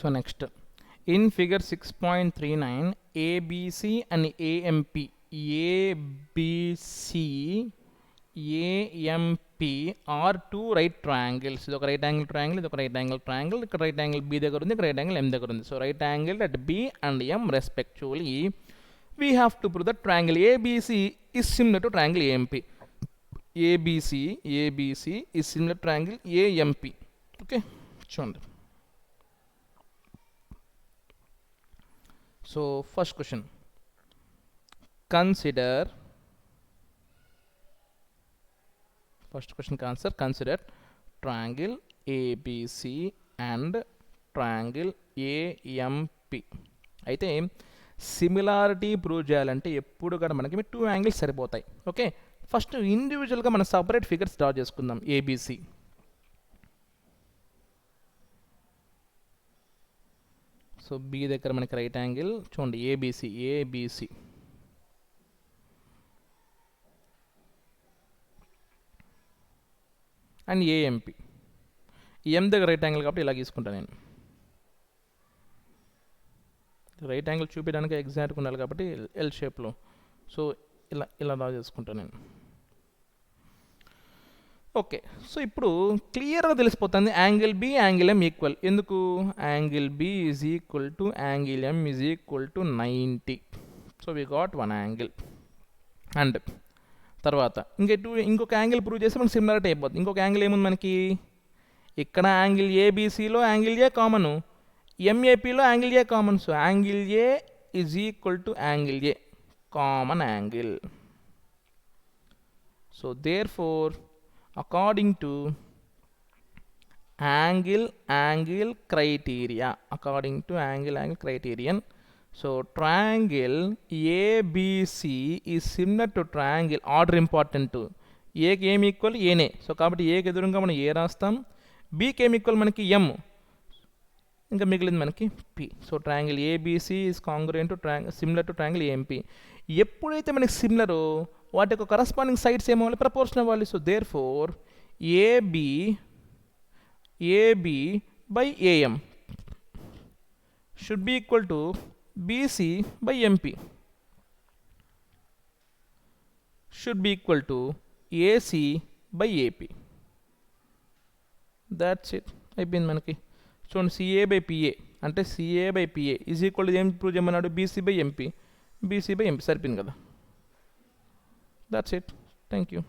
So next, in figure 6.39, ABC and AMP, AMP are two right triangles. This is a right angle triangle, this is a right angle triangle, this is right angle B, this is right angle M. So right angle at B and M respectively. We have to prove that triangle ABC is similar to triangle AMP. ABC is similar to triangle AMP. Okay, chund. So first question, consider triangle ABC and triangle AMP. అయితే similarity prove చేయాలంటే ఎప్పుడు కూడా మనకి two angles సరిపోతాయి. Okay, first ఇండివిజువల్గా మనం separate figures draw చేసుకుందాం. ABC, so B దగ్గర మనకి రైట్ యాంగిల్ చూడండి ఏబిసి అండ్ ఏఎంపి. ఎం దగ్గర రైట్ యాంగిల్ కాబట్టి ఇలా తీసుకుంటాను నేను. రైట్ యాంగిల్ చూపించడానికి ఎగ్జాక్ట్గా ఉండాలి కాబట్టి ఎల్ షేప్లో, సో ఇలా డ్రా చేసుకుంటాను నేను. ఓకే, సో ఇప్పుడు క్లియర్గా తెలిసిపోతుంది angle B angle M equal. ఎందుకు? Angle B is equal to angle M is equal to 90. So we got one angle. And తర్వాత ఇంకొక యాంగిల్ ప్రూవ్ చేస్తే మనకి సిమిలారిటీ అయిపోతుంది. ఇంకొక యాంగిల్ ఏముంది మనకి? ఇక్కడ యాంగిల్ ఏబిసిలో యాంగిల్ ఏ కామను, ఎంఏపిలో angle A common. So angle A is equal to angle A, common angle. సో దేర్ ఫోర్ according to angle criterion, so triangle ABC is similar to triangle, order important to A కి ఏం equal ఏనే. So కాబట్టి ఏకి ఎదురుగా మనం ఏ రాస్తాం, బీకి ఏం ఈక్వల్ మనకి ఎం, ఇంకా మిగిలింది మనకి P. So triangle ABC is congruent to similar to triangle AMP. ఎప్పుడైతే మనకి సిమిలర్ వాటి యొక్క కరస్పాండింగ్ సైడ్స్ ఏమవ్వాలి, ప్రపోర్షన్ అవ్వాలి. So there four AB by AM should be equal to BC by MP should be equal to AC by AP. That's it, అయిపోయింది మనకి. చూడండి, CA by PA అంటే CA by PA is equal to ఏం prove చేయమన్నాడు, BC by MP సరిపోయింది కదా. That's it. Thank you.